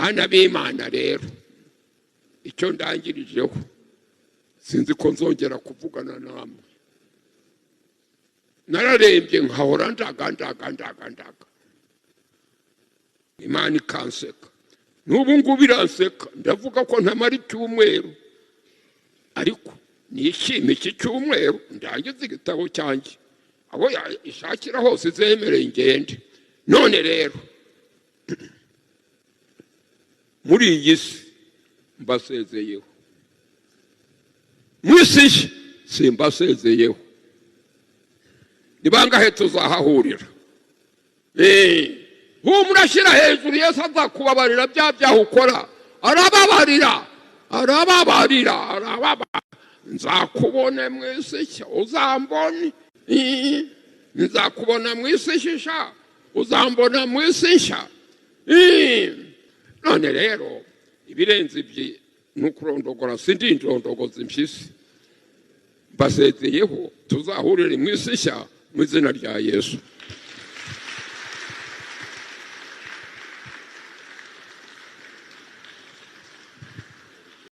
bana b'Imana rero icyo ndangirijeho sinzi ko nzongera kuvugana namwe nararembye nkahora ndaga Imana ikanseka n'ubu ngubu iranseka ndavuga ko ntamara icyumweru ariko nishime iki cyumweru ndangiza igitabo cyanjye abo ishakira hose zemereye ingende none rero muri iyi si mbasezeyeho mwisi simbasezeyeho nibangahe tuzahahurira humurashyira hejuru Yesu azakubabarira bya byaha ukora arababarira nzakubona mwisi uzambone nzakubona mwisi shisha uzambona mwisi nsha none rero ibirenze ibyi nukurondogora sindi ndondogoza mpyisi basezeyeho tuzahurira mwisi sha mu izina rya Yesu.